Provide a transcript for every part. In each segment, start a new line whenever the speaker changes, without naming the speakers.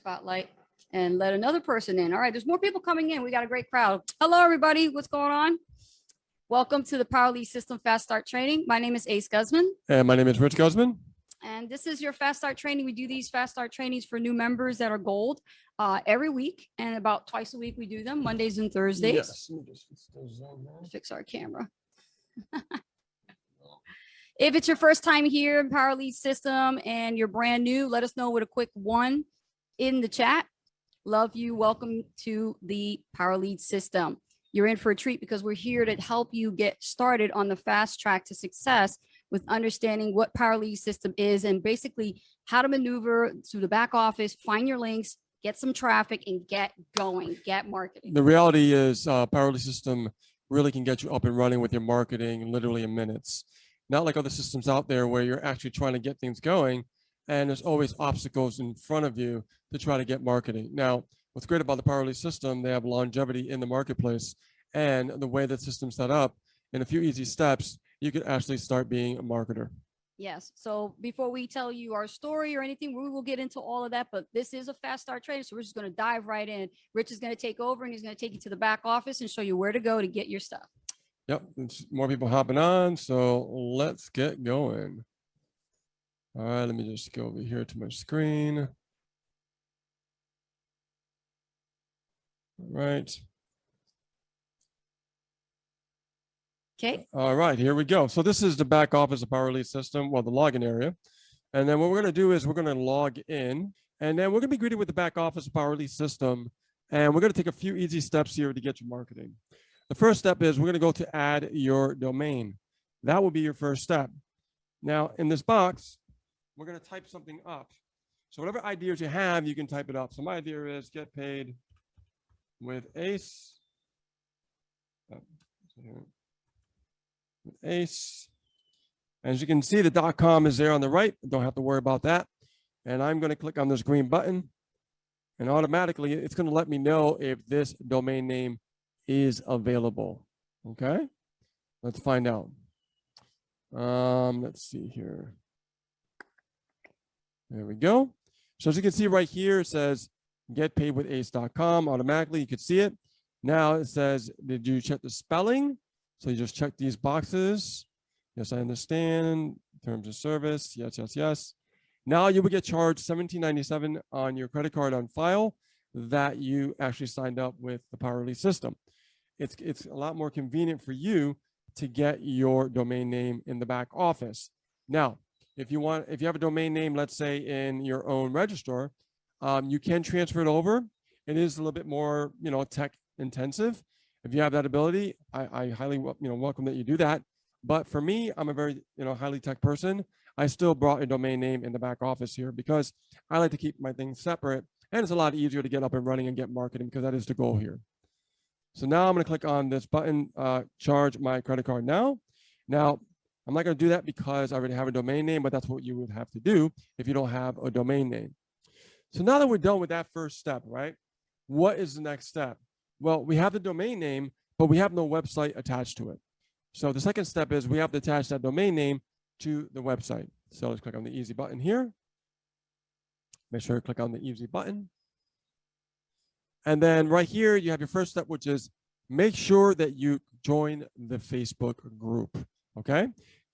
spotlight and let another person in. All right, there's more people coming in. We got a great crowd. Hello, everybody. What's going on? Welcome to the Power Lead System Fast Start Training. My name is Ace Guzman.
And my name is Rich Guzman.
And this is your Fast Start Training. We do these Fast Start trainings for new members that are gold every week. And about twice a week, we do them, Mondays and Thursdays.
Yes. Let me just
Fix our camera. If it's your first time here in Power Lead System and you're brand new, let us know with a quick 1 in the chat. Love you. Welcome to the Power Lead System. You're in for a treat because we're here to help you get started on the fast track to success with understanding what Power Lead System is and basically how to maneuver through the back office, find your links, get some traffic, and get going, get marketing.
The reality is Power Lead System really can get you up and running with your marketing literally in minutes. Not like other systems out there where you're actually trying to get things going and there's always obstacles in front of you to try to get marketing. Now, what's great about the Power Lead System, they have longevity in the marketplace, and the way the system's set up, in a few easy steps, you could actually start being a marketer.
Yes. So before we tell you our story or anything, we will get into all of that, but this is a fast start training. So we're just going to dive right in. Rich is going to take over and he's going to take you to the back office and show you where to go to get your stuff.
Yep, there's more people hopping on, so let's get going. All right, let me just go over here to my screen. All right.
Okay.
All right, here we go. So this is the back office of Power Lead System, well, the login area. And then what we're going to do is we're going to log in, and then we're going to be greeted with the back office of Power Lead System. And we're going to take a few easy steps here to get your marketing. The first step is we're going to go to add your domain. That will be your first step. Now, in this box, we're going to type something up. So whatever ideas you have, you can type it up. So my idea is get paid with Ace. With Ace. As you can see, the .com is there on the right. Don't have to worry about that. And I'm going to click on this green button. And automatically, it's going to let me know if this domain name is available. Okay, let's find out. Let's see here. There we go. So as you can see right here, it says get paid with ace.com. Automatically, you can see it. Now it says, did you check the spelling? So you just check these boxes. Yes, I understand. Terms of service. Yes, yes, yes. Now you will get charged $17.97 on your credit card on file that you actually signed up with the Power Lead System. It's a lot more convenient for you to get your domain name in the back office. Now, if you have a domain name, let's say in your own registrar, you can transfer it over. It is a little bit more, tech intensive. If you have that ability, I highly, welcome that you do that. But for me, I'm a very, highly tech person. I still brought a domain name in the back office here because I like to keep my things separate, and it's a lot easier to get up and running and get marketing because that is the goal here. So now I'm going to click on this button, charge my credit card now. Now, I'm not going to do that because I already have a domain name, but that's what you would have to do if you don't have a domain name. So now that we're done with that first step, right? What is the next step? Well, we have the domain name, but we have no website attached to it. So the second step is we have to attach that domain name to the website. So let's click on the easy button here. Make sure you click on the easy button. And then right here, you have your first step, which is make sure that you join the Facebook group, okay?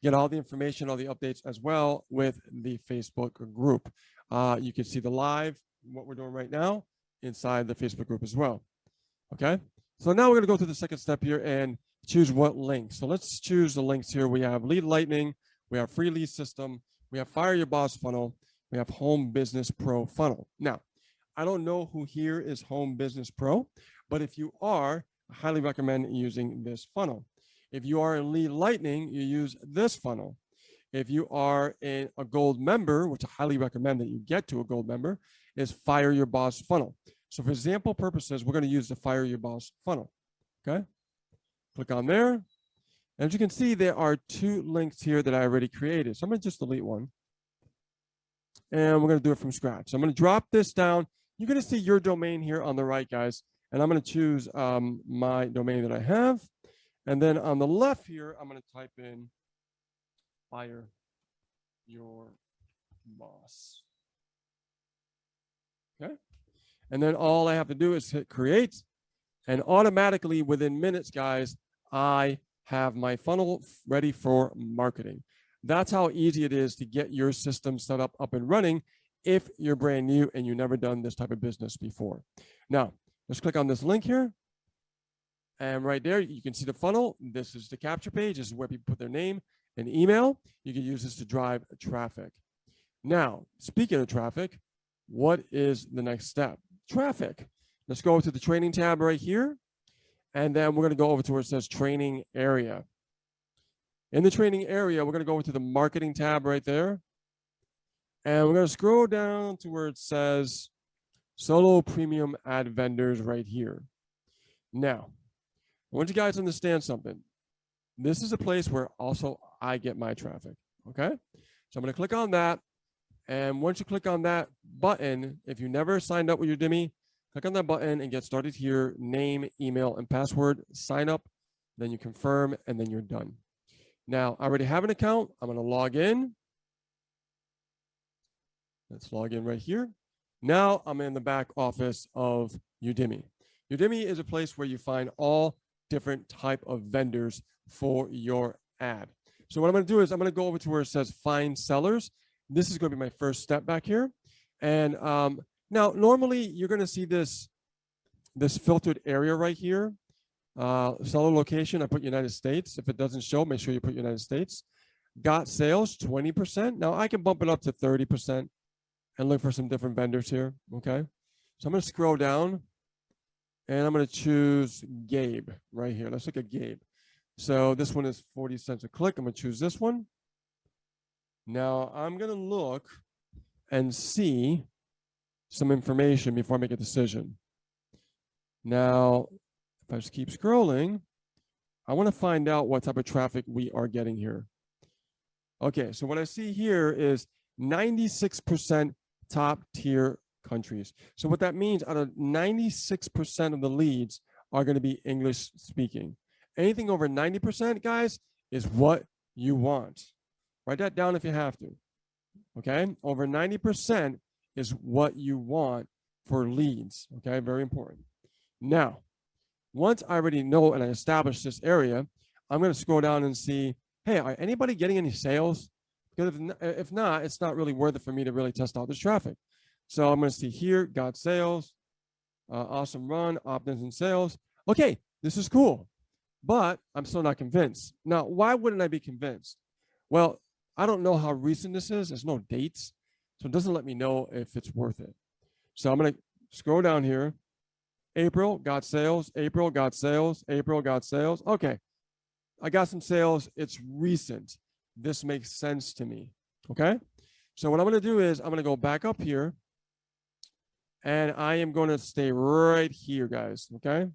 Get all the information, all the updates as well with the Facebook group. You can see the live, what we're doing right now, inside the Facebook group as well, okay? So now we're gonna go to the second step here and choose what link. So let's choose the links here. We have Lead Lightning, we have Free Lead System, we have Fire Your Boss Funnel, we have Home Business Pro Funnel. Now, I don't know who here is Home Business Pro, but if you are, I highly recommend using this funnel. If you are in Lead Lightning, you use this funnel. If you are a gold member, which I highly recommend that you get to a gold member, is Fire Your Boss Funnel. So for example purposes, we're going to use the Fire Your Boss Funnel. Okay, click on there. As you can see, there are 2 links here that I already created. So I'm going to just delete one. And we're going to do it from scratch. So I'm going to drop this down. You're going to see your domain here on the right, guys. And I'm going to choose my domain that I have. And then on the left here, I'm going to type in Fire Your Boss. Okay. And then all I have to do is hit create. And automatically within minutes, guys, I have my funnel ready for marketing. That's how easy it is to get your system set up and running if you're brand new and you've never done this type of business before. Now, let's click on this link here. And right there, you can see the funnel. This is the capture page. This is where people put their name and email. You can use this to drive traffic. Now, speaking of traffic, what is the next step? Traffic. Let's go to the training tab right here. And then we're going to go over to where it says training area. In the training area, we're going to go over to the marketing tab right there. And we're going to scroll down to where it says solo premium ad vendors right here. Now, I want you guys to understand something. This is a place where also I get my traffic, okay? So I'm going to click on that. And once you click on that button, if you never signed up with Udemy, click on that button and get started here. Name, email, and password. Sign up. Then you confirm, and then you're done. Now, I already have an account. I'm going to log in. Let's log in right here. Now I'm in the back office of Udemy. Udemy is a place where you find all different type of vendors for your ad. So what I'm going to do is I'm going to go over to where it says find sellers. This is going to be my first step back here. And now normally you're going to see this filtered area right here. Seller location, I put United States. If it doesn't show, make sure you put United States. Got sales, 20%. Now I can bump it up to 30% and look for some different vendors here, okay? So I'm going to scroll down and I'm going to choose Gabe right here. Let's look at Gabe. So this one is 40 cents a click. I'm going to choose this one. Now I'm going to look and see some information before I make a decision. Now, if I just keep scrolling, I want to find out what type of traffic we are getting here. Okay, so what I see here is 96% top tier countries. So what that means, out of 96% of the leads are going to be English speaking. Anything over 90%, guys, is what you want. Write that down if you have to. Okay, over 90% is what you want for leads. Okay, very important. Now, once I already know and I establish this area, I'm going to scroll down and see, hey, are anybody getting any sales? Because if not, it's not really worth it for me to really test out this traffic. So I'm going to see here, got sales, awesome run, opt-ins and sales. Okay, this is cool, but I'm still not convinced. Now, why wouldn't I be convinced? Well, I don't know how recent this is. There's no dates, so it doesn't let me know if it's worth it. So I'm going to scroll down here. April, got sales. April, got sales. April, got sales. Okay, I got some sales. It's recent. This makes sense to me, okay? So what I'm going to do is I'm going to go back up here, and I am going to stay right here, guys, okay?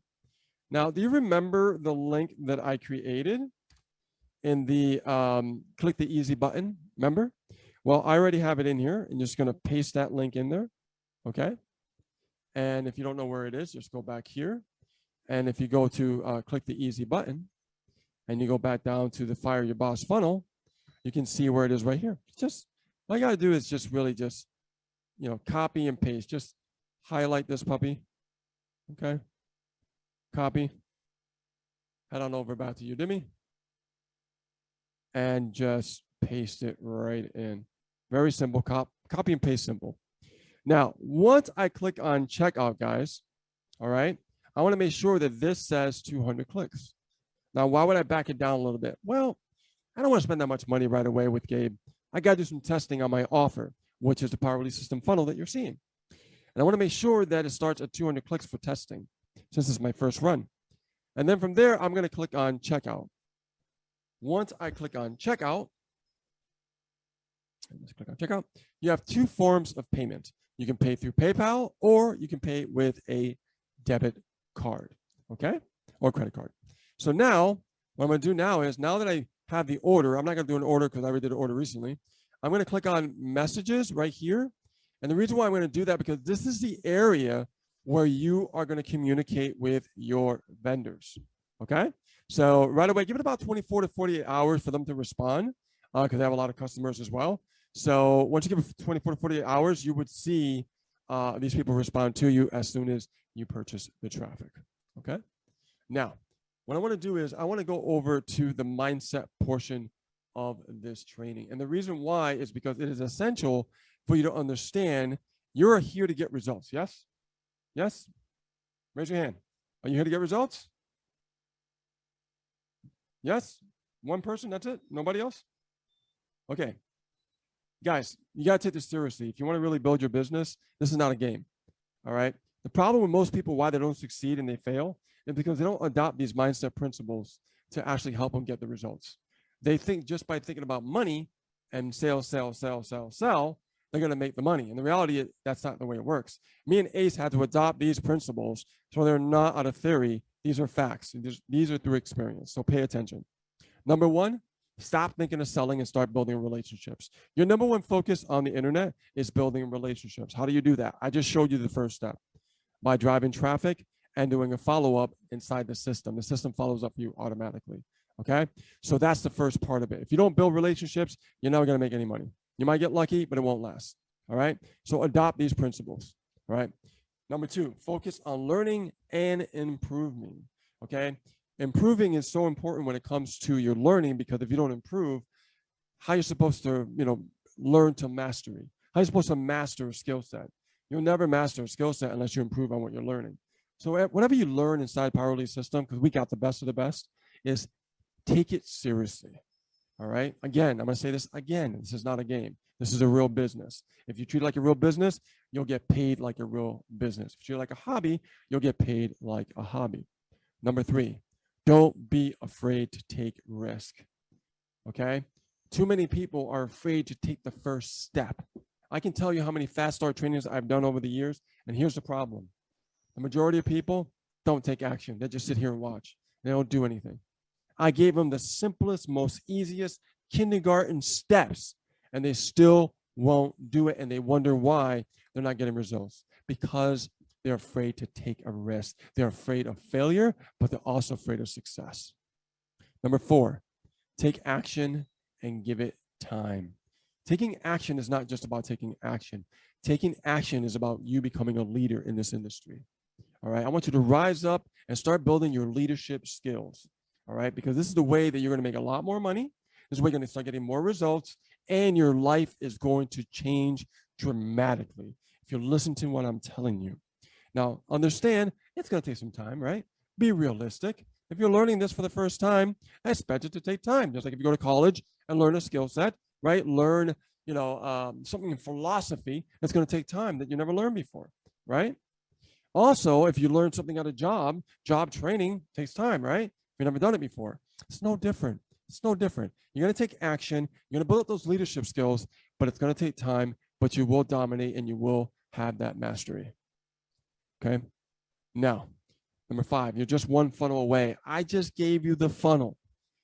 Now, do you remember the link that I created in the click the easy button? Remember? Well, I already have it in here, and just going to paste that link in there, okay? And if you don't know where it is, just go back here. And if you go to click the easy button, and you go back down to the Fire Your Boss funnel, you can see where it is right here. Just all you gotta do is just really just, you know, copy and paste. Just highlight this puppy, okay? Copy, head on over back to Udemy, and just paste it right in. Very simple, copy and paste simple. Now, once I click on checkout, guys, all right, I wanna make sure that this says 200 clicks. Now, why would I back it down a little bit? Well, I don't want to spend that much money right away with Gabe. I got to do some testing on my offer, which is the Power Lead System funnel that you're seeing. And I want to make sure that it starts at 200 clicks for testing, since this is my first run. And then from there, I'm going to click on checkout. Once I click on checkout, you have two forms of payment. You can pay through PayPal, or you can pay with a debit card, okay? Or credit card. So now, what I'm going to do now is, now that I have the order, I'm not going to do an order because I already did an order recently. I'm going to click on messages right here. And the reason why I'm going to do that, because this is the area where you are going to communicate with your vendors, okay? So right away, give it about 24 to 48 hours for them to respond, because they have a lot of customers as well. So once you give it 24 to 48 hours, you would see these people respond to you as soon as you purchase the traffic. Okay. Now, what I want to do is I want to go over to the mindset portion of this training. And the reason why is because it is essential for you to understand you're here to get results. Yes? Yes? Raise your hand. Are you here to get results? Yes? One person, that's it? Nobody else? Okay. Guys, you got to take this seriously. If you want to really build your business, this is not a game. All right? The problem with most people, why they don't succeed and they fail, is because they don't adopt these mindset principles to actually help them get the results. They think just by thinking about money and sell, they're going to make the money. And the reality is that's not the way it works. Me and Ace had to adopt these principles so they're not out of theory. These are facts. These are through experience. So pay attention. Number one, stop thinking of selling and start building relationships. Your number one focus on the internet is building relationships. How do you do that? I just showed you the first step by driving traffic and doing a follow-up inside the system. The system follows up you automatically. Okay. So that's the first part of it. If you don't build relationships, you're never going to make any money. You might get lucky, but it won't last. All right. So adopt these principles. All right. Number two, focus on learning and improving. Okay. Improving is so important when it comes to your learning, because if you don't improve, how you're supposed to, learn to mastery? How are you supposed to master a skill set? You'll never master a skill set unless you improve on what you're learning. So whatever you learn inside Power Lead System, because we got the best of the best, is take it seriously. All right. Again, I'm going to say this again. This is not a game. This is a real business. If you treat it like a real business, you'll get paid like a real business. If you treat it like a hobby, you'll get paid like a hobby. Number three, don't be afraid to take risk. Okay. Too many people are afraid to take the first step. I can tell you how many fast start trainings I've done over the years. And here's the problem. The majority of people don't take action. They just sit here and watch. They don't do anything. I gave them the simplest, most easiest kindergarten steps, and they still won't do it. And they wonder why they're not getting results, because they're afraid to take a risk. They're afraid of failure, but they're also afraid of success. Number four, take action and give it time. Taking action is not just about taking action. Taking action is about you becoming a leader in this industry. All right. I want you to rise up and start building your leadership skills. All right. Because this is the way that you're going to make a lot more money. This is where you're going to start getting more results, and your life is going to change dramatically if you listen to what I'm telling you. Now, understand it's going to take some time, right? Be realistic. If you're learning this for the first time, I expect it to take time. Just like if you go to college and learn a skill set, right? Learn, something in philosophy, it's going to take time that you never learned before, right? Also, if you learn something at a job training takes time, right? You've never done it before. It's no different. It's no different. You're going to take action. You're going to build up those leadership skills, but it's going to take time, but you will dominate and you will have that mastery. Okay. Now, number five, you're just one funnel away. I just gave you the funnel.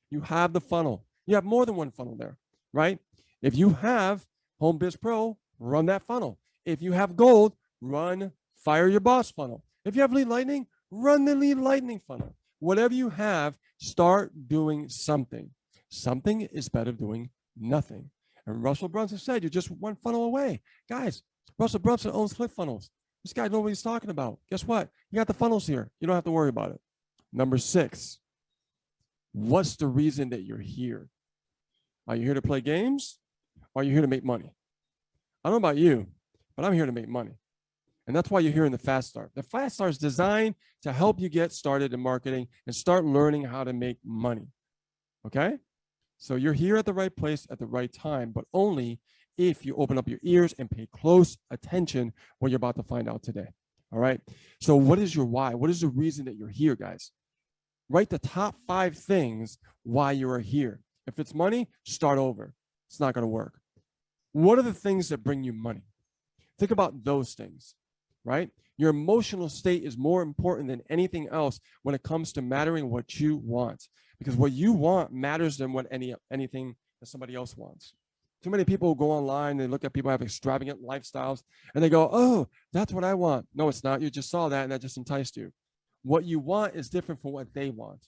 You have the funnel. You have more than one funnel there, right? If you have Home Biz Pro, run that funnel. If you have gold, run Fire Your Boss funnel. If you have Lead Lightning, run the Lead Lightning funnel. Whatever you have, start doing something. Something is better than doing nothing. And Russell Brunson said, you're just one funnel away. Guys, Russell Brunson owns ClickFunnels. This guy knows what he's talking about. Guess what? You got the funnels here. You don't have to worry about it. Number six, what's the reason that you're here? Are you here to play games? Or are you here to make money? I don't know about you, but I'm here to make money. And that's why you're here in the Fast Start. The Fast Start is designed to help you get started in marketing and start learning how to make money. Okay? So you're here at the right place at the right time, but only if you open up your ears and pay close attention what you're about to find out today. All right? So what is your why? What is the reason that you're here, guys? Write the top 5 things why you are here. If it's money, start over. It's not going to work. What are the things that bring you money? Think about those things, right? Your emotional state is more important than anything else when it comes to mattering what you want, because what you want matters than what anything that somebody else wants. Too many people go online, they look at people who have extravagant lifestyles, and they go, oh, that's what I want. No, it's not. You just saw that, and that just enticed you. What you want is different from what they want.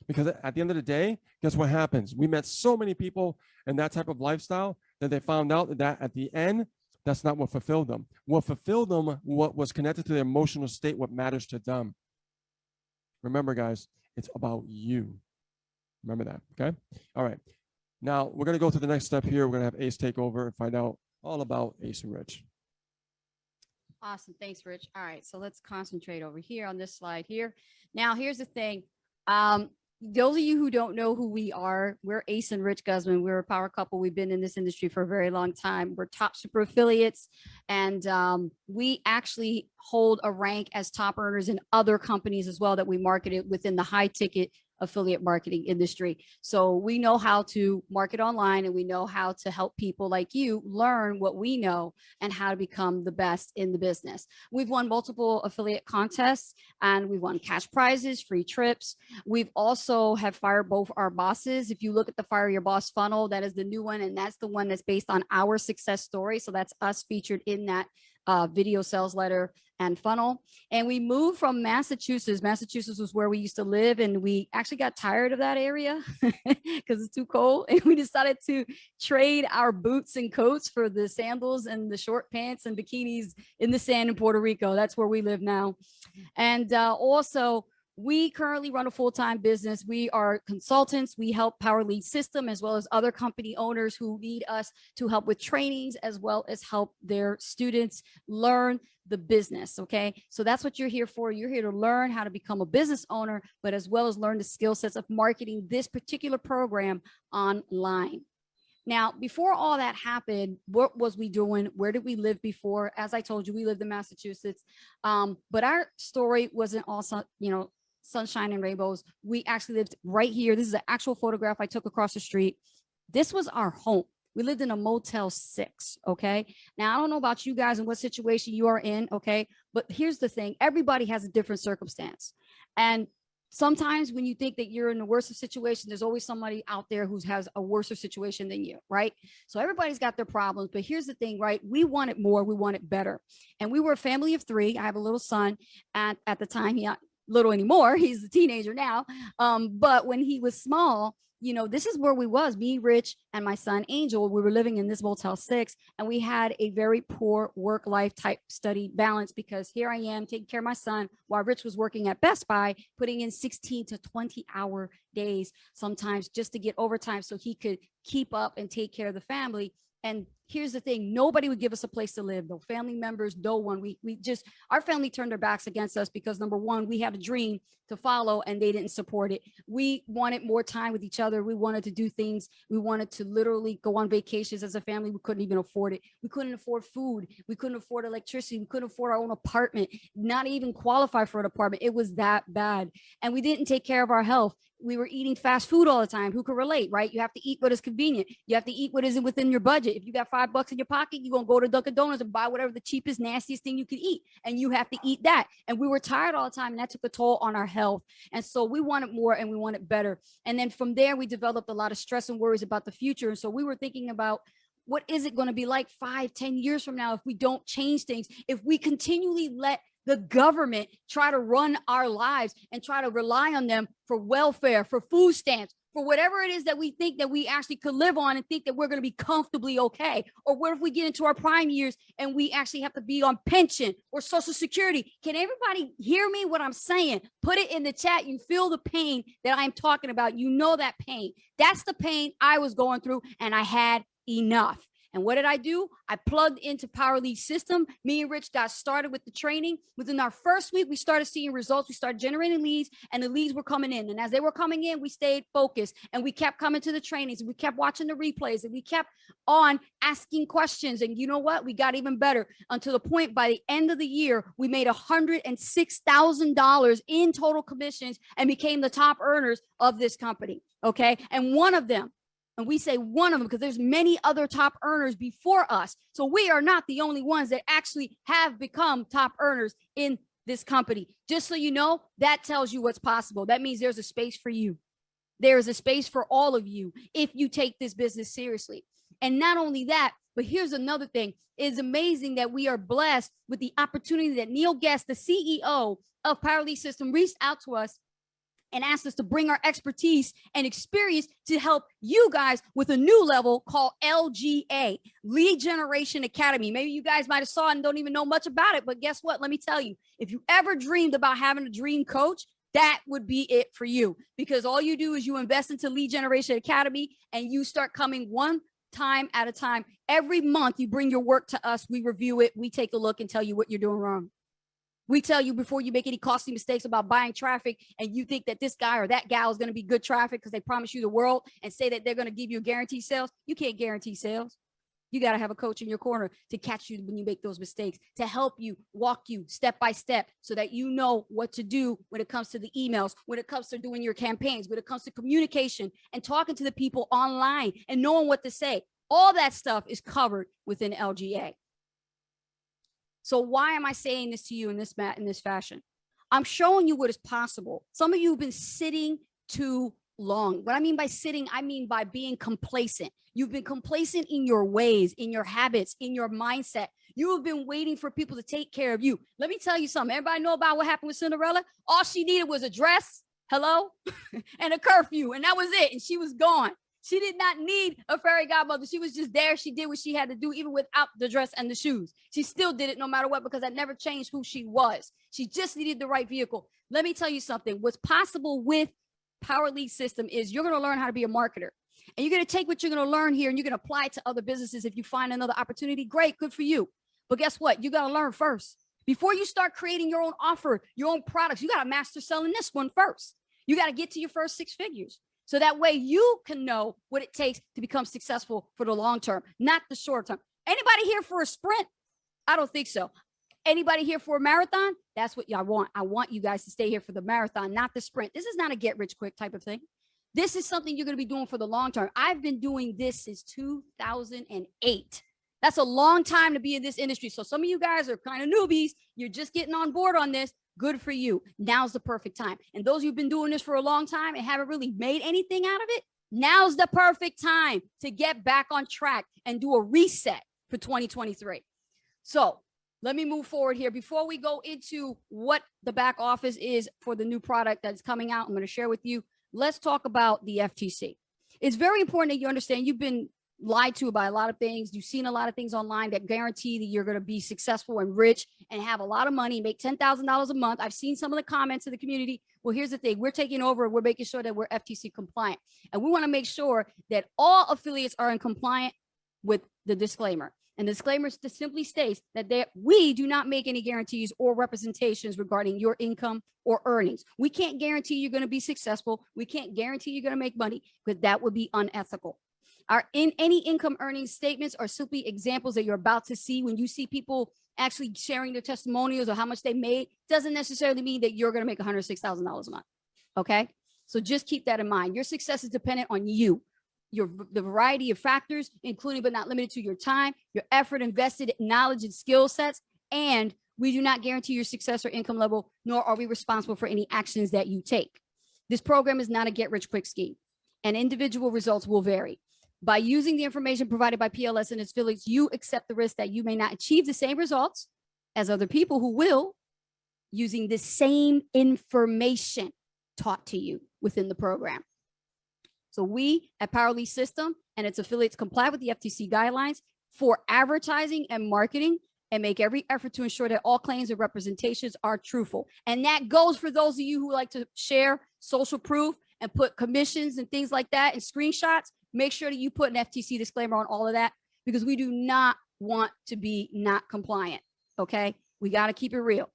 Because at the end of the day, guess what happens? We met so many people in that type of lifestyle that they found out that at the end, That's not what fulfilled them. What fulfilled them, what was connected to their emotional state, what matters to them. Remember, guys, it's about you. Remember that, okay? All right. Now, we're going to go to the next step here. We're going to have Ace take over and find out all about Ace and Rich.
Awesome. Thanks, Rich. All right. So let's concentrate over here on this slide here. Now, here's the thing. Those of you who don't know who we are, we're Ace and Rich Guzman. We're a power couple. We've been in this industry for a very long time. We're top super affiliates, and we actually hold a rank as top earners in other companies as well that we marketed within the high ticket affiliate marketing industry. So we know how to market online, and we know how to help people like you learn what we know and how to become the best in the business. We've won multiple affiliate contests, and we've won cash prizes, free trips. We've also have fired both our bosses. If you look at the Fire Your Boss funnel, that is the new one, and that's the one that's based on our success story. So that's us featured in that video sales letter and funnel. And we moved from Massachusetts. Massachusetts was where we used to live, and we actually got tired of that area because it's too cold. And we decided to trade our boots and coats for the sandals and the short pants and bikinis in the sand in Puerto Rico. That's where we live now. And also, we currently run a full-time business. We are consultants. We help Power Lead System as well as other company owners who need us to help with trainings as well as help their students learn the business. Okay. So that's what you're here for. You're here to learn how to become a business owner, but as well as learn the skill sets of marketing this particular program online. Now, before all that happened, what was we doing? Where did we live before? As I told you, we lived in Massachusetts. But our story wasn't also, sunshine and rainbows. We actually lived right here. This is an actual photograph I took across the street. This was our home. We lived in a Motel 6, okay? Now, I don't know about you guys and what situation you are in, okay? But here's the thing. Everybody has a different circumstance. And sometimes when you think that you're in the worst of situation, there's always somebody out there who has a worse situation than you, right? So everybody's got their problems, but here's the thing, right? We want it more, we want it better. And we were a family of 3. I have a little son, and at the time, he little anymore, he's a teenager now. But when he was small, this is where we was, me, Rich, and my son, Angel. We were living in this Motel 6, and we had a very poor work-life type study balance because here I am taking care of my son while Rich was working at Best Buy, putting in 16 to 20-hour days sometimes just to get overtime so he could keep up and take care of the family. And here's the thing, nobody would give us a place to live. No family members, no one. Our family turned their backs against us because number one, we had a dream to follow and they didn't support it. We wanted more time with each other. We wanted to do things. We wanted to literally go on vacations as a family. We couldn't even afford it. We couldn't afford food. We couldn't afford electricity. We couldn't afford our own apartment, not even qualify for an apartment. It was that bad. And we didn't take care of our health. We were eating fast food all the time. Who could relate, right? You have to eat what is convenient. You have to eat what isn't within your budget. If you got $5 in your pocket, you're going to go to Dunkin' Donuts and buy whatever the cheapest, nastiest thing you can eat. And you have to eat that. And we were tired all the time, and that took a toll on our health. And so we wanted more and we wanted better. And then from there, we developed a lot of stress and worries about the future. And so we were thinking about, what is it going to be like 5-10 years from now if we don't change things, if we continually let the government try to run our lives and try to rely on them for welfare, for food stamps, for whatever it is that we think that we actually could live on and think that we're going to be comfortably okay. Or what if we get into our prime years and we actually have to be on pension or Social Security? Can everybody hear me what I'm saying? Put it in the chat. You feel the pain that I'm talking about. You know that pain. That's the pain I was going through, and I had enough. And what did I do? I plugged into Power Lead System. Me and Rich got started with the training. Within our first week, we started seeing results. We started generating leads, and the leads were coming in. And as they were coming in, we stayed focused, and we kept coming to the trainings, and we kept watching the replays, and we kept on asking questions. And you know what? We got even better until the point by the end of the year, we made $106,000 in total commissions and became the top earners of this company. Okay. And one of them, and we say one of them because there's many other top earners before us. So we are not the only ones that actually have become top earners in this company. Just so you know, that tells you what's possible. That means there's a space for you. There is a space for all of you if you take this business seriously. And not only that, but here's another thing. It's amazing that we are blessed with the opportunity that Neil Guest, the CEO of Power Lead System, reached out to us and asked us to bring our expertise and experience to help you guys with a new level called LGA, Lead Generation Academy. Maybe you guys might have saw it and don't even know much about it, but guess what? Let me tell you, if you ever dreamed about having a dream coach, that would be it for you, because all you do is you invest into Lead Generation Academy and you start coming one time at a time. Every month you bring your work to us, we review it, we take a look and tell you what you're doing wrong. We tell you before you make any costly mistakes about buying traffic and you think that this guy or that gal is going to be good traffic because they promise you the world and say that they're going to give you guaranteed sales. You can't guarantee sales. You got to have a coach in your corner to catch you when you make those mistakes, to help you, walk you step by step so that you know what to do when it comes to the emails, when it comes to doing your campaigns, when it comes to communication and talking to the people online and knowing what to say. All that stuff is covered within LGA. So why am I saying this to you in this fashion? I'm showing you what is possible. Some of you have been sitting too long. What I mean by sitting, I mean by being complacent. You've been complacent in your ways, in your habits, in your mindset. You have been waiting for people to take care of you. Let me tell you something. Everybody know about what happened with Cinderella? All she needed was a dress, hello, and a curfew, and that was it. And she was gone. She did not need a fairy godmother. She was just there. She did what she had to do, even without the dress and the shoes. She still did it no matter what, because that never changed who she was. She just needed the right vehicle. Let me tell you something. What's possible with Power Lead System is you're going to learn how to be a marketer. And you're going to take what you're going to learn here and you're going to apply it to other businesses. If you find another opportunity, great, good for you. But guess what? You got to learn first. Before you start creating your own offer, your own products, you got to master selling this one first. You got to get to your first 6 figures. So that way you can know what it takes to become successful for the long term, not the short term. Anybody here for a sprint? I don't think so. Anybody here for a marathon? That's what y'all want. I want you guys to stay here for the marathon, not the sprint. This is not a get rich quick type of thing. This is something you're going to be doing for the long term. I've been doing this since 2008. That's a long time to be in this industry. So some of you guys are kind of newbies. You're just getting on board on this. Good for you. Now's the perfect time. And those who've been doing this for a long time and haven't really made anything out of it, now's the perfect time to get back on track and do a reset for 2023. So let me move forward here. Before we go into what the back office is for the new product that's coming out, I'm going to share with you. Let's talk about the FTC. It's very important that you understand you've been lied to by a lot of things. You've seen a lot of things online that guarantee that you're going to be successful and rich and have a lot of money, make $10,000 a month. I've seen some of the comments in the community. Well, here's the thing. We're taking over. We're making sure that we're FTC compliant. And we want to make sure that all affiliates are in compliant with the disclaimer. And the disclaimer simply states that we do not make any guarantees or representations regarding your income or earnings. We can't guarantee you're going to be successful. We can't guarantee you're going to make money, because that would be unethical. Any income earnings statements are simply examples that you're about to see. When you see people actually sharing their testimonials or how much they made, doesn't necessarily mean that you're going to make $106,000 a month. Okay. So just keep that in mind. Your success is dependent on you, the variety of factors, including but not limited to your time, your effort invested, knowledge and skill sets. And we do not guarantee your success or income level, nor are we responsible for any actions that you take. This program is not a get rich quick scheme, and individual results will vary. By using the information provided by PLS and its affiliates, you accept the risk that you may not achieve the same results as other people who will, using the same information taught to you within the program. So we at Power Lead System and its affiliates comply with the FTC guidelines for advertising and marketing and make every effort to ensure that all claims and representations are truthful. And that goes for those of you who like to share social proof and put commissions and things like that and screenshots. Make sure that you put an FTC disclaimer on all of that, because we do not want to be not compliant. Okay. We got to keep it real.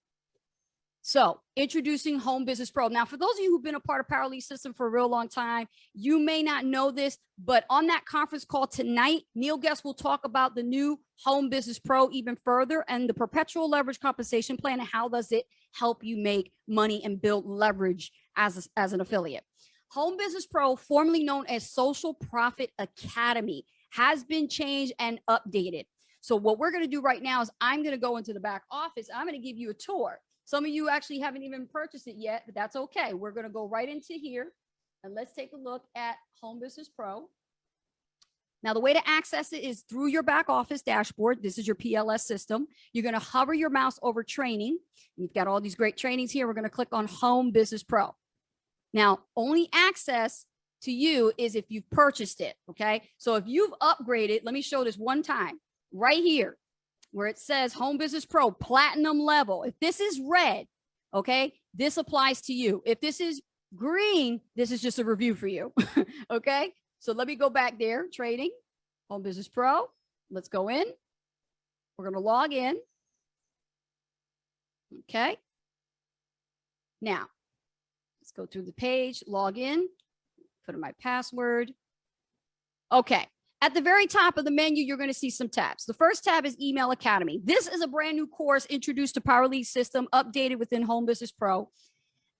So introducing Home Business Pro. Now, for those of you who've been a part of Power Lead System for a real long time, you may not know this, but on that conference call tonight, Neil Guest will talk about the new Home Business Pro even further and the perpetual leverage compensation plan and how does it help you make money and build leverage as an affiliate. Home Business Pro, formerly known as Social Profit Academy, has been changed and updated. So what we're going to do right now is I'm going to go into the back office. I'm going to give you a tour. Some of you actually haven't even purchased it yet, but that's okay. We're going to go right into here and let's take a look at Home Business Pro. Now, the way to access it is through your back office dashboard. This is your PLS system. You're going to hover your mouse over training. You've got all these great trainings here. We're going to click on Home Business Pro. Now, only access to you is if you've purchased it. Okay. So if you've upgraded, let me show this one time right here where it says Home Business Pro Platinum level. If this is red, okay, this applies to you. If this is green, this is just a review for you. Okay. So let me go back there, trading, Home Business Pro. Let's go in. We're going to log in. Okay. Now, let's go through the page, log in, put in my password. Okay. At the very top of the menu, you're going to see some tabs. The first tab is Email Academy. This is a brand new course introduced to Power Lead System, updated within Home Business Pro,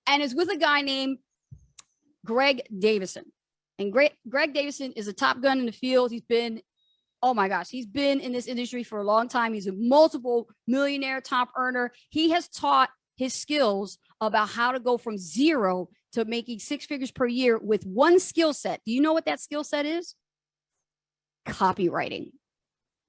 and is with a guy named Greg Davison. And Greg Davison is a top gun in the field. He's been, oh my gosh, he's been in this industry for a long time. He's a multiple millionaire top earner. He has taught his skills about how to go from zero to making 6 figures per year with one skill set. Do you know what that skill set is? Copywriting.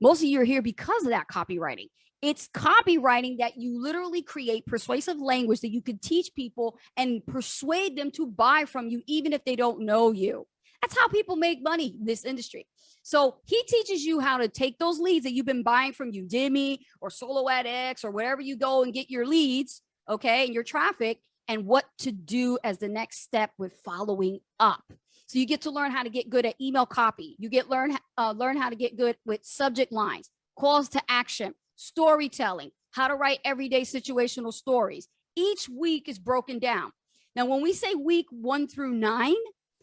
Most of you are here because of that copywriting. It's copywriting that you literally create persuasive language that you can teach people and persuade them to buy from you, even if they don't know you. That's how people make money in this industry. So he teaches you how to take those leads that you've been buying from Udemy or Solo X or wherever you go and get your leads, okay, and your traffic, and what to do as the next step with following up. So you get to learn how to get good at email copy. You get learn how to get good with subject lines, calls to action, storytelling, how to write everyday situational stories. Each week is broken down. Now, when we say week 1 through 9,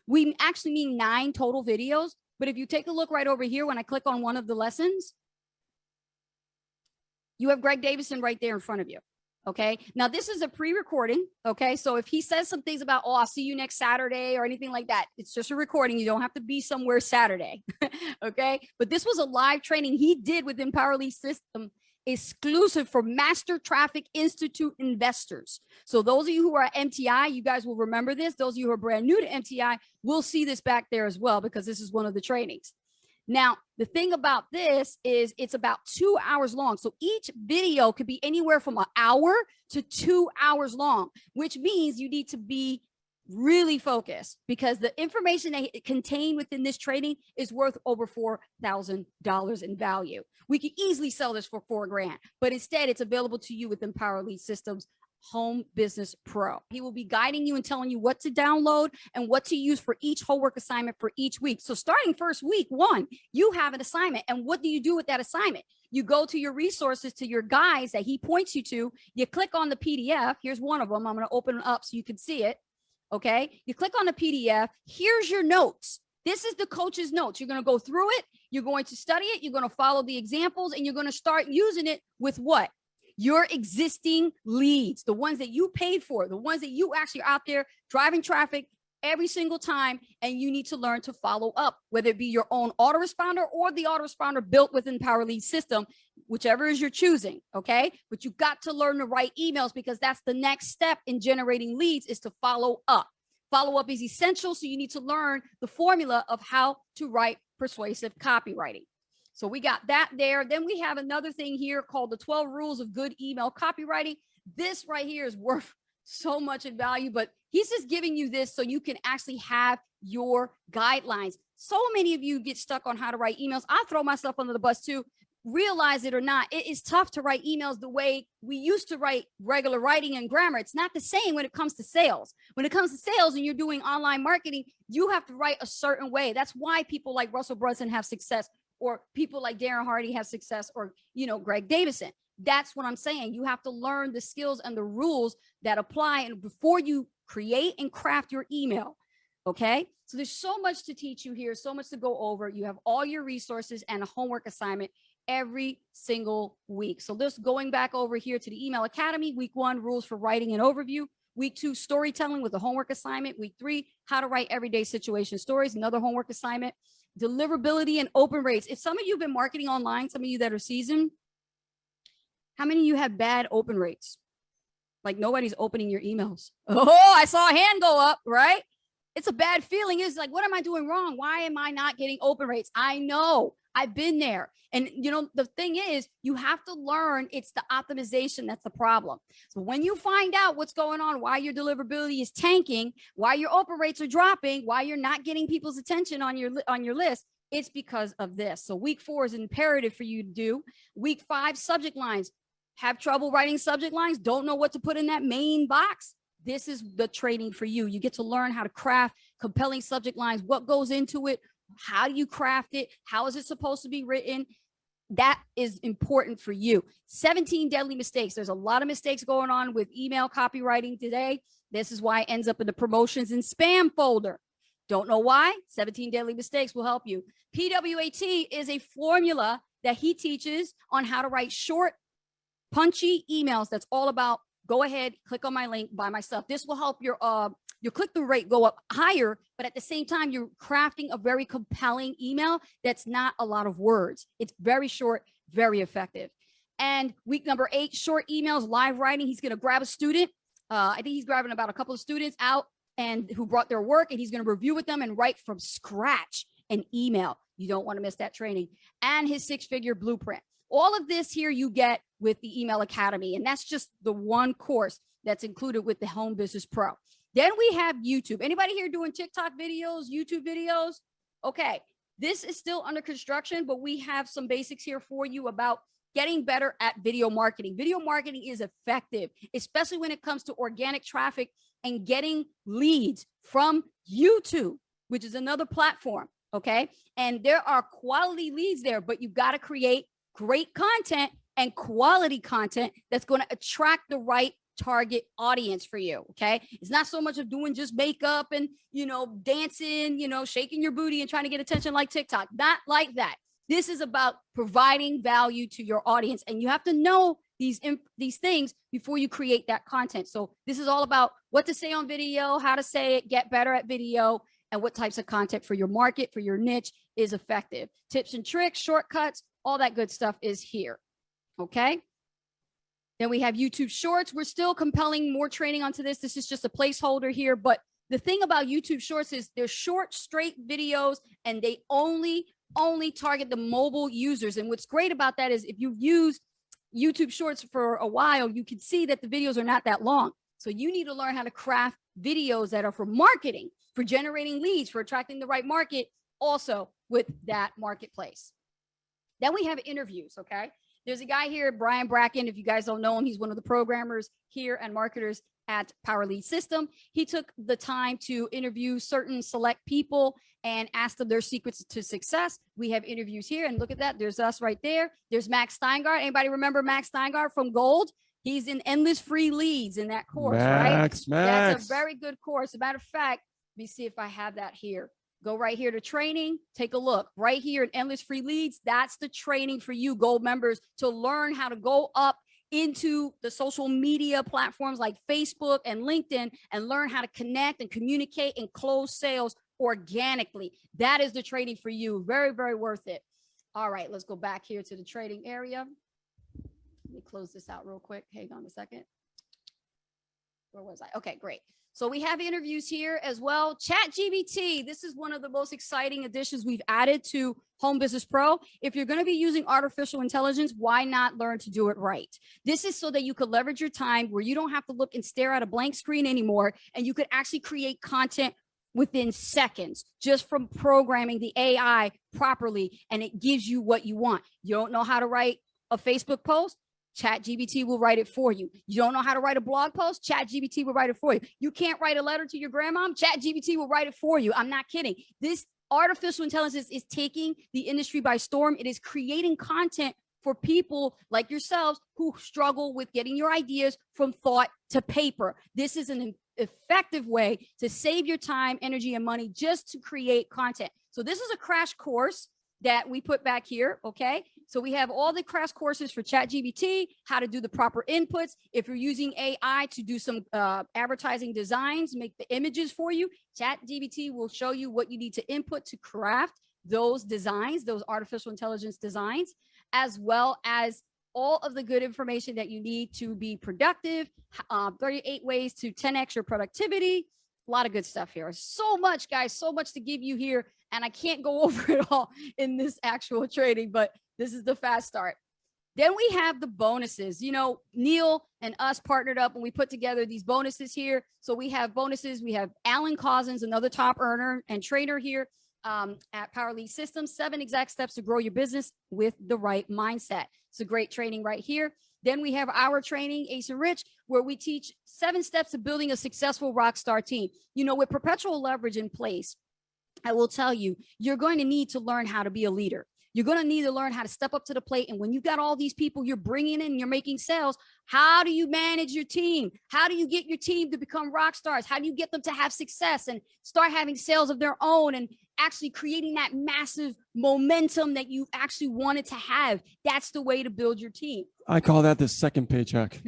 we actually mean 9 total videos. But if you take a look right over here, when I click on one of the lessons, you have Greg Davison right there in front of you. Okay. Now this is a pre-recording. Okay. So if he says some things about, oh, I'll see you next Saturday or anything like that, it's just a recording. You don't have to be somewhere Saturday. Okay. But this was a live training he did within Power Lead System, exclusive for Master Traffic Institute investors. So those of you who are at MTI, you guys will remember this. Those of you who are brand new to MTI will see this back there as well, because this is one of the trainings. Now, the thing about this is it's about 2 hours long. So each video could be anywhere from an hour to 2 hours long, which means you need to be really focused, because the information they contain within this training is worth over $4,000 in value. We could easily sell this for $4,000, but instead it's available to you within Power Lead Systems Home Business Pro. He will be guiding you and telling you what to download and what to use for each homework assignment for each week. So starting first week 1, you have an assignment. And what do you do with that assignment? You go to your resources, to your guides that he points you to. You click on the PDF. Here's one of them. I'm going to open it up so you can see it. Okay. You click on the PDF. Here's your notes. This is the coach's notes. You're going to go through it. You're going to study it. You're going to follow the examples, and you're going to start using it with what? Your existing leads, the ones that you paid for, the ones that you actually are out there driving traffic every single time. And you need to learn to follow up, whether it be your own autoresponder or the autoresponder built within Power Lead System, whichever is you're choosing. Okay. But you got to learn to write emails, because that's the next step in generating leads, is to follow up. Follow up is essential. So you need to learn the formula of how to write persuasive copywriting. So we got that there. Then we have another thing here called the 12 rules of good email copywriting. This right here is worth so much in value, but he's just giving you this so you can actually have your guidelines. So many of you get stuck on how to write emails. I throw myself under the bus too. Realize it or not, it is tough to write emails the way we used to write regular writing and grammar. It's not the same when it comes to sales. When it comes to sales and you're doing online marketing, you have to write a certain way. That's why people like Russell Brunson have success, or people like Darren Hardy have success, or, you know, Greg Davison. That's what I'm saying. You have to learn the skills and the rules that apply, and before you create and craft your email. Okay. So there's so much to teach you here, so much to go over. You have all your resources and a homework assignment every single week. So this, going back over here to the Email Academy, week 1, rules for writing and overview. Week 2, storytelling with a homework assignment. Week 3, how to write everyday situation stories, another homework assignment. Deliverability and open rates. If some of you have been marketing online, some of you that are seasoned, how many of you have bad open rates? Like nobody's opening your emails. Oh, I saw a hand go up, right? It's a bad feeling. It's like, what am I doing wrong? Why am I not getting open rates? I know I've been there. And you know, the thing is, you have to learn it's the optimization that's the problem. So when you find out what's going on, why your deliverability is tanking, why your open rates are dropping, why you're not getting people's attention on your list, it's because of this. So week 4 is imperative for you to do. Week 5, subject lines. Have trouble writing subject lines? Don't know what to put in that main box? This is the training for you. You get to learn how to craft compelling subject lines, what goes into it, how do you craft it, how is it supposed to be written? That is important for you. 17 deadly mistakes. There's a lot of mistakes going on with email copywriting today. This is why it ends up in the promotions and spam folder. Don't know why? 17 deadly mistakes will help you. PWAT is a formula that he teaches on how to write short, punchy emails. That's all about go ahead, click on my link, buy my stuff. This will help your click-through rate go up higher, but at the same time, you're crafting a very compelling email that's not a lot of words. It's very short, very effective. And week number 8, short emails, live writing. He's going to grab a student. I think he's grabbing about a couple of students out and who brought their work, and he's going to review with them and write from scratch an email. You don't want to miss that training. And his 6-figure blueprint. All of this here you get with the Email Academy, and that's just the one course that's included with the Home Business Pro. Then we have YouTube. Anybody here doing TikTok videos, YouTube videos? Okay, this is still under construction, but we have some basics here for you about getting better at video marketing. Video marketing is effective, especially when it comes to organic traffic and getting leads from YouTube, which is another platform, okay? And there are quality leads there, but you've got to create great content and quality content that's going to attract the right target audience for you. Okay. It's not so much of doing just makeup and, you know, dancing, you know, shaking your booty and trying to get attention like TikTok. Not like that. This is about providing value to your audience. And you have to know these things before you create that content. So this is all about what to say on video, how to say it, get better at video, and what types of content for your market, for your niche is effective. Tips and tricks, shortcuts, all that good stuff is here. Okay. Then we have YouTube Shorts. We're still compelling more training onto this. This is just a placeholder here. But the thing about YouTube Shorts is they're short, straight videos, and they only target the mobile users. And what's great about that is if you've used YouTube Shorts for a while, you can see that the videos are not that long. So you need to learn how to craft videos that are for marketing, for generating leads, for attracting the right market, also with that marketplace. Then we have interviews, okay? There's a guy here, Brian Bracken. If you guys don't know him, he's one of the programmers here and marketers at PowerLead System. He took the time to interview certain select people and ask them their secrets to success. We have interviews here, and look at that. There's us right there. There's Max Steingart. Anybody remember Max Steingart from Gold? He's in Endless Free Leads in that course, right?
Max.
That's a very good course. As a matter of fact, let me see if I have that here. Go right here to training. Take a look right here in Endless Free Leads. That's the training for you Gold members to learn how to go up into the social media platforms like Facebook and LinkedIn and learn how to connect and communicate and close sales organically. That is the training for you. Very, very worth it. All right, let's go back here to the trading area. Let me close this out real quick. Hang on a second. Where was I? Okay, great. So we have interviews here as well. ChatGPT, this is one of the most exciting additions we've added to Home Business Pro. If you're going to be using artificial intelligence, why not learn to do it right? This is so that you could leverage your time where you don't have to look and stare at a blank screen anymore, and you could actually create content within seconds just from programming the AI properly, and it gives you what you want. You don't know how to write a Facebook post? ChatGPT will write it for you. You don't know how to write a blog post? ChatGPT will write it for you. You can't write a letter to your grandma? ChatGPT will write it for you. I'm not kidding. This artificial intelligence is taking the industry by storm. It is creating content for people like yourselves who struggle with getting your ideas from thought to paper. This is an effective way to save your time, energy, and money just to create content. So this is a crash course that we put back here, okay? So we have all the crash courses for ChatGPT, how to do the proper inputs. If you're using AI to do some advertising designs, make the images for you, ChatGPT will show you what you need to input to craft those designs, those artificial intelligence designs, as well as all of the good information that you need to be productive, 38 ways to 10x your productivity, A lot of good stuff here. So much, guys, so much to give you here. And I can't go over it all in this actual training, but this is the fast start. Then we have the bonuses. You know, Neil and us partnered up and we put together these bonuses here. So we have bonuses. We have Alan Cousins, another top earner and trainer here at Power Lead Systems, 7 exact steps to grow your business with the right mindset. It's a great training right here. Then we have our training, Ace and Rich, where we teach 7 steps to building a successful rock star team. You know, with perpetual leverage in place, I will tell you, you're going to need to learn how to be a leader. You're going to need to learn how to step up to the plate. And when you've got all these people you're bringing in, you're making sales, how do you manage your team? How do you get your team to become rock stars? How do you get them to have success and start having sales of their own and actually creating that massive momentum that you actually wanted to have? That's the way to build your team.
I call that the second paycheck.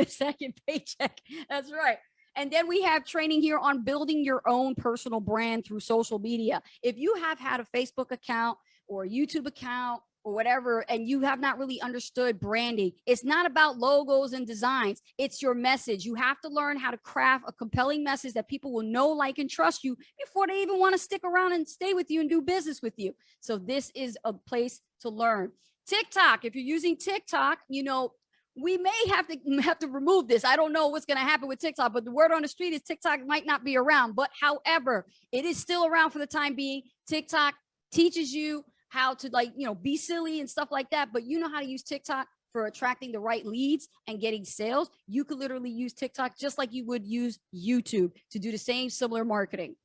Second paycheck. That's right. And then we have training here on building your own personal brand through social media. If you have had a Facebook account or a YouTube account or whatever, and you have not really understood branding, it's not about logos and designs. It's your message. You have to learn how to craft a compelling message that people will know, like, and trust you before they even want to stick around and stay with you and do business with you. So this is a place to learn. TikTok, if you're using TikTok, you know, we may have to remove this. I don't know what's going to happen with TikTok, but the word on the street is TikTok might not be around. But however, it is still around for the time being. TikTok teaches you how to, like, you know, be silly and stuff like that. But you know how to use TikTok for attracting the right leads and getting sales. You could literally use TikTok just like you would use YouTube to do the same similar marketing.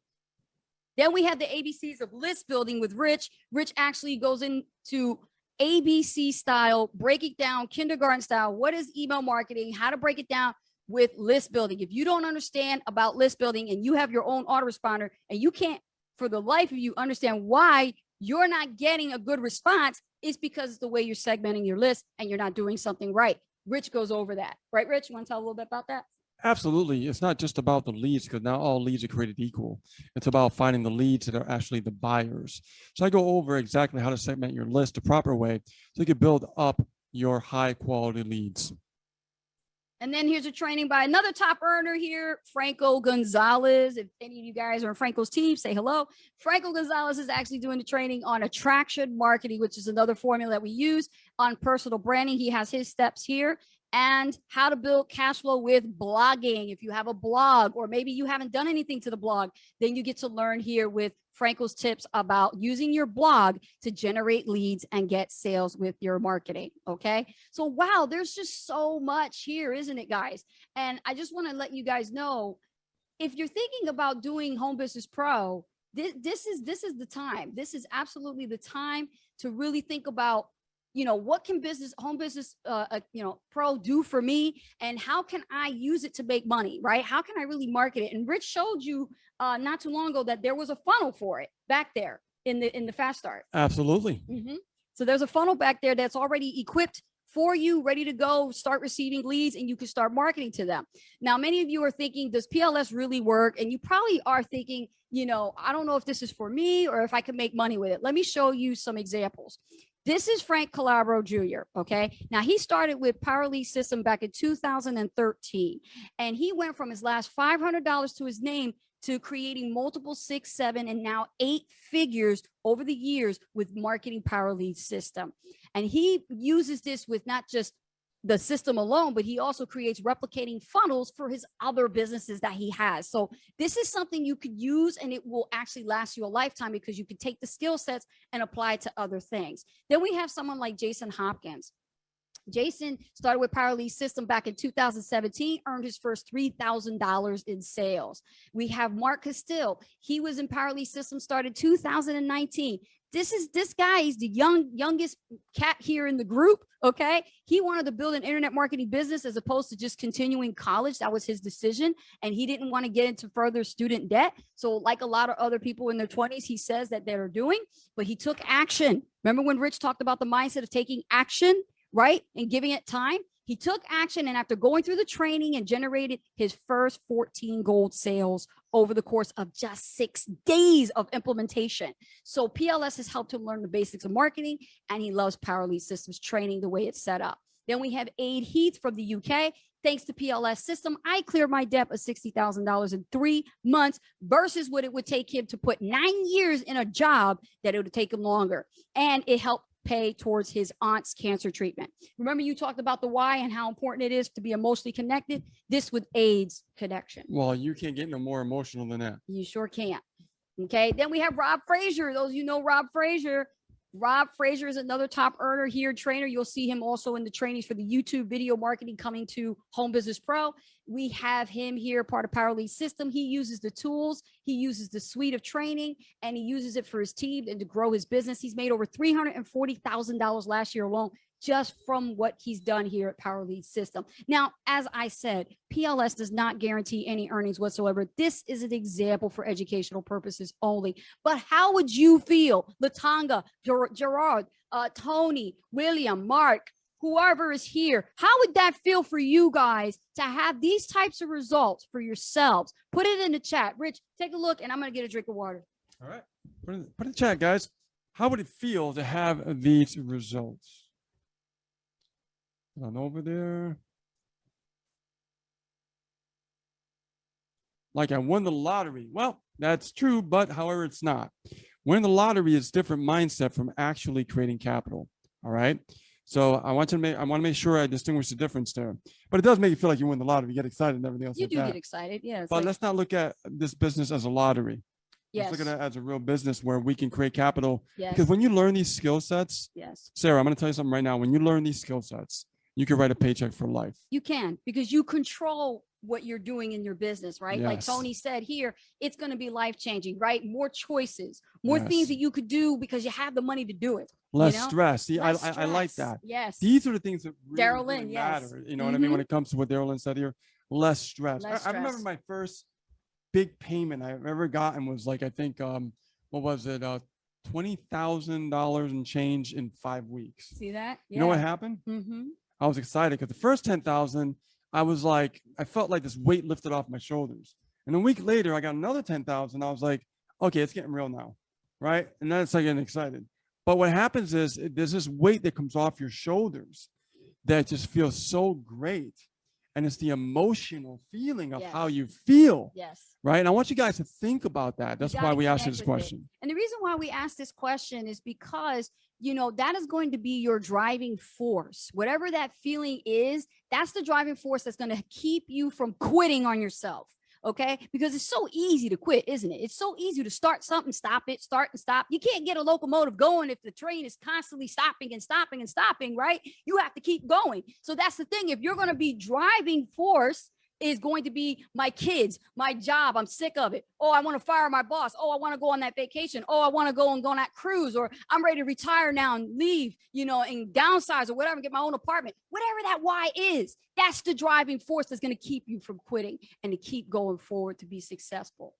Then we have the ABCs of list building with Rich. Rich actually goes into ABC style, break it down, kindergarten style. What is email marketing? How to break it down with list building. If you don't understand about list building and you have your own autoresponder and you can't for the life of you understand why you're not getting a good response, it's because it's the way you're segmenting your list and you're not doing something right. Rich goes over that. Right, Rich? You want to tell a little bit about that?
Absolutely. It's not just about the leads, because not all leads are created equal. It's about finding the leads that are actually the buyers. So I go over exactly how to segment your list the proper way so you can build up your high quality leads.
And then here's a training by another top earner here, Franco Gonzalez. If any of you guys are on Franco's team, say hello. Franco Gonzalez is actually doing the training on attraction marketing, which is another formula that we use on personal branding. He has his steps here. And how to build cash flow with blogging. If you have a blog, or maybe you haven't done anything to the blog, then you get to learn here with Franco's tips about using your blog to generate leads and get sales with your marketing. Okay. So, wow, there's just so much here, isn't it, guys? And I just want to let you guys know, if you're thinking about doing Home Business Pro, this is the time. This is absolutely the time to really think about, you know, what can Home Business Pro do for me, and how can I use it to make money, right? How can I really market it? And Rich showed you not too long ago that there was a funnel for it back there in the fast start.
Absolutely.
So there's a funnel back there that's already equipped for you, ready to go, start receiving leads, and you can start marketing to them. Now, many of you are thinking, does PLS really work? And you probably are thinking, you know, I don't know if this is for me or if I can make money with it. Let me show you some examples. This is Frank Calabro Jr., okay? Now, he started with Power Lead System back in 2013, and he went from his last $500 to his name to creating multiple 6, 7, and now 8 figures over the years with marketing Power Lead System. And he uses this with not just the system alone, but he also creates replicating funnels for his other businesses that he has. So this is something you could use, and it will actually last you a lifetime because you can take the skill sets and apply it to other things. Then we have someone like Jason Hopkins. Jason started with Power Lead System back in 2017, earned his first $3,000 in sales. We have Mark Castile. He was in Power Lead System, started 2019. This guy is the youngest cat here in the group. Okay. He wanted to build an internet marketing business as opposed to just continuing college. That was his decision. And he didn't want to get into further student debt. So like a lot of other people in their 20s, he says that they're doing, but he took action. Remember when Rich talked about the mindset of taking action, right? And giving it time? He took action, and after going through the training and generated his first 14 gold sales over the course of just 6 days of implementation. So PLS has helped him learn the basics of marketing, and he loves Power Lead Systems training the way it's set up. Then we have Aid Heath from the UK. thanks to PLS system, I cleared my debt of $60,000 in 3 months versus what it would take him to put 9 years in a job that it would take him longer. And it helped pay towards his aunt's cancer treatment. Remember, you talked about the why and how important it is to be emotionally connected. This with AIDS connection.
Well, you can't get no more emotional than that.
You sure can't. Okay. Then we have Rob Frazier. Those you know Rob Frazier. Rob Frazier is another top earner here, trainer. You'll see him also in the trainings for the YouTube video marketing coming to Home Business Pro. We have him here, part of Power Lead System. He uses the tools, he uses the suite of training, and he uses it for his team and to grow his business. He's made over $340,000 last year alone, just from what he's done here at Power Lead System. Now, as I said, PLS does not guarantee any earnings whatsoever. This is an example for educational purposes only. But how would you feel, Latanga, Gerard, Tony, William, Mark, whoever is here, how would that feel for you guys to have these types of results for yourselves? Put it in the chat. Rich, take a look, and I'm going to get a drink of water.
All right. Put in the chat, guys. How would it feel to have these results? On over there. Like I won the lottery. Well, that's true, but however, it's not. Winning the lottery is different mindset from actually creating capital. All right. So I want to make sure I distinguish the difference there. But it does make you feel like you win the lottery. You get excited and everything else.
You
like
do
that.
get excited. Yeah.
But let's not look at this business as a lottery.
Yes.
Let's look at it as a real business where we can create capital.
Yes.
Because when you learn these skill sets,
Yes.
Sarah, I'm going to tell you something right now. When you learn these skill sets, you can write a paycheck for life.
You can, because you control what you're doing in your business, right? Like
Yes.
Tony said here, it's going to be life-changing, right? More choices, more
Yes.
things that you could do because you have the money to do it.
Less
know?
stress. See,
Less
I like
stress.
that.
Yes.
These are the things that really,
Daryl
really
Lynn, yes.
matter. You know what I mean? When it comes to what Daryl Lynn said here, less stress.
Less
I remember
stress.
my first big payment I've ever gotten was like, I think, what was it? $20,000 and change in 5 weeks.
See that?
You know what happened?
Mm-hmm.
I was excited because the first 10,000, I was like, I felt like this weight lifted off my shoulders. And a week later, I got another 10,000. I was like, okay, it's getting real now, right? And then it's like getting excited. But what happens is there's this weight that comes off your shoulders that just feels so great. And it's the emotional feeling of
Yes.
how you feel,
Yes.
right? And I want you guys to think about that. That's why
gotta
we asked you
connect
this
with it.
question.
And the reason why we asked this question is because, you know, that is going to be your driving force. Whatever that feeling is, that's the driving force that's going to keep you from quitting on yourself. Okay. Because it's so easy to quit, isn't it? It's so easy to start something, stop it, start and stop. You can't get a locomotive going if the train is constantly stopping and stopping and stopping, right? You have to keep going. So that's the thing. If you're going to be driving force, is going to be my kids, my job. I'm sick of it. Oh, I want to fire my boss. Oh, I want to go on that vacation. Oh, I want to go on that cruise, or I'm ready to retire now and leave, you know, and downsize or whatever, and get my own apartment. Whatever that why is, that's the driving force that's going to keep you from quitting and to keep going forward to be successful.